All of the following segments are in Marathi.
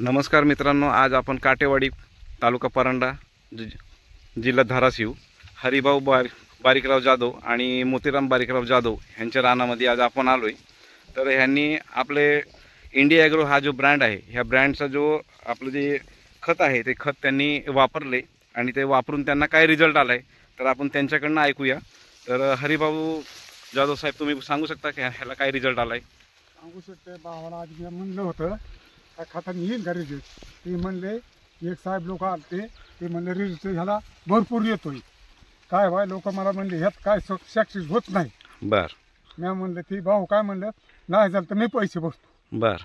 नमस्कार मित्रांनो, आज आपण काटेवाडी तालुका परंडा जिल्हा धाराशिव हरिभाऊ बारीकराव जाधव आणि मोतीराम बारीकराव जाधव यांच्या रानामध्ये आज आपण आलोय। तर ह्यांनी आपले इंडिया ॲग्रो हा जो ब्रँड आहे, ह्या ब्रँडचा जो आपलं जे खत आहे ते खत त्यांनी वापरले आणि ते वापरून त्यांना काय रिझल्ट आलाय तर आपण त्यांच्याकडनं ऐकूया। तर हरिभाऊ जाधव साहेब, तुम्ही सांगू शकता की ह्याला काय रिझल्ट आलाय? सांगू शकते। भावाला आज मी म्हणलं होतं त्या खताने येईल का रिझल्ट, ते म्हणले एक साहेब लोक आले ते म्हणले रिझल्ट ह्याला भरपूर येतोय। काय भाई लोक मला म्हणले ह्यात काय सक्सेस होत नाही। बर, मी म्हणलं ती भाऊ काय म्हणलं नाही झालं तर मी पैसे भरतो। बर,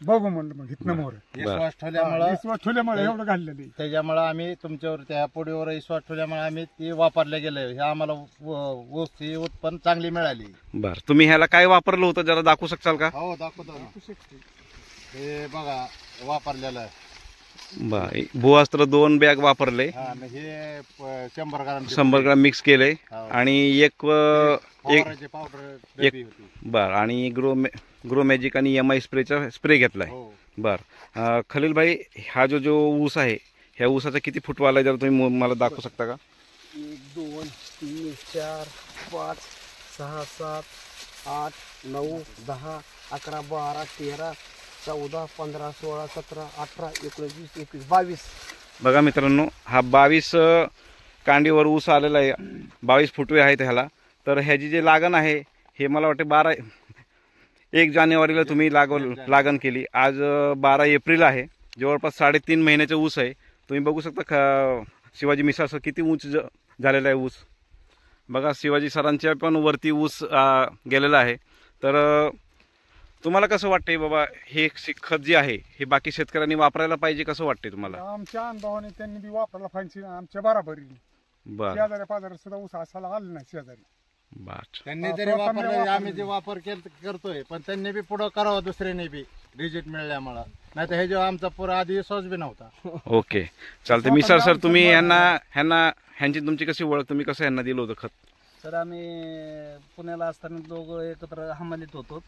बघू म्हणलं मग इथनं मोर विश्वास ठेवल्यामुळे एवढं घाललेलं त्याच्यामुळे आम्ही तुमच्यावर त्या पुढीवर विश्वास ठेवल्यामुळे आम्ही ते वापरले गेले। हे आम्हाला ऊसची उत्पन्न चांगली मिळाली। बर, तुम्ही ह्याला काय वापरलं होतं जरा दाखवू शकाल का? हो दाखवतो ना। हे बघा वापरलेलं आहे। भूअस्त्र 2 बॅग वापरले, हे 100 ग्राम 100 ग्राम मिक्स केले आणि एक पावडर बर, आणि ग्रो मॅजिक आणि MI स्प्रेचा स्प्रे घेतलाय। बर, खलील भाई, हा जो ऊस आहे ह्या ऊसाचा किती फुटवाला आहे जर तुम्ही मला दाखवू शकता का? 1 2 3 4 5 6 7 8 9 10 11 12 13 14 15 16 17 18 19 20 21 22। बघा मित्रांनो, हा 22 कांडीवर ऊस आलेला आहे, 22 फुटवे आहेत ह्याला। तर ह्याची जे लागण आहे हे मला वाटते 1 जानेवारीला तुम्ही लागण केली, आज 12 एप्रिल आहे, जवळपास 3.5 महिन्याचा ऊस आहे। तुम्ही बघू शकता शिवाजी मिसाळ सर किती उंच झालेला आहे ऊस। बघा, शिवाजी सरांच्या पण वरती ऊस गेलेला आहे। तर तुम्हाला कसं वाटतंय बाबा, हे खत जे आहे हे बाकी शेतकऱ्यांनी वापरायला पाहिजे, कसं वाटतंय तुम्हाला? आमच्या अनुभवाने त्यांनी बी वापरायला पाहिजे, आमच्या बराबरीने। बर, शेजारी पाजारी सुद्धा ऊस असायला आलं नाही शेजारी। बर, त्यांनी जरी वापरलं, आम्ही जे वापर करतोय पण त्यांनी बी पुढं करावं दुसऱ्याने बी रिझल्ट मिळाल्यामुळे। नाही तर हे जो आमचा पुरा आधी विश्वास बी नव्हता। ओके, चालते। मिसाळ सर, तुम्ही ह्यांची तुमची कशी ओळख, तुम्ही कसं ह्यांना दिलं होतं खत? सर, आम्ही पुण्याला असताना दोघं एकत्र हमालीत होतो।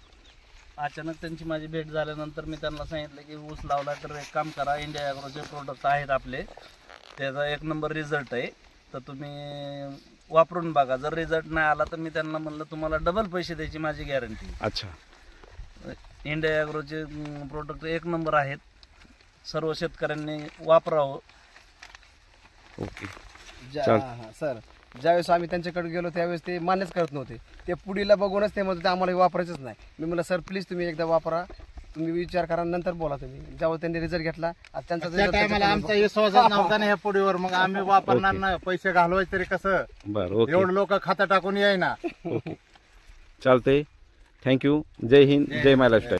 अचानक त्यांची माझी भेट झाल्यानंतर मी त्यांना सांगितलं की ऊस लावला तर एक काम करा, इंडिया ॲग्रोचे प्रोडक्ट आहेत आपले, त्याचा 1 नंबर रिझल्ट आहे, तर तुम्ही वापरून बघा। जर रिझल्ट नाही आला तर मी त्यांना म्हणलं तुम्हाला डबल पैसे द्यायची माझी गॅरंटी। अच्छा, इंडिया ॲग्रोचे प्रोडक्ट 1 नंबर आहेत, सर्व शेतकऱ्यांनी वापरावं। ओके, सर, ज्यावेळेस आम्ही त्यांच्याकडे गेलो त्यावेळेस ते मान्यच करत नव्हते। ते पुढीला बघूनच ते म्हणत आम्हाला हे वापरायचंच नाही। मी म्हणलं सर प्लीज तुम्ही एकदा वापरा, तुम्ही विचार करा नंतर बोला तुम्ही। जेव्हा त्यांनी रिझल्ट घेतला त्यांचा आमचा विश्वास नव्हता ना ह्या पुढीवर, मग आम्ही वापरणार ना, पैसे घालवायचे तरी कसं? बर, ओके, एवढं लोक खाता टाकून येईना। ओके, चालते। थँक्यू। जय हिंद, जय माय लाईफस्टाईल।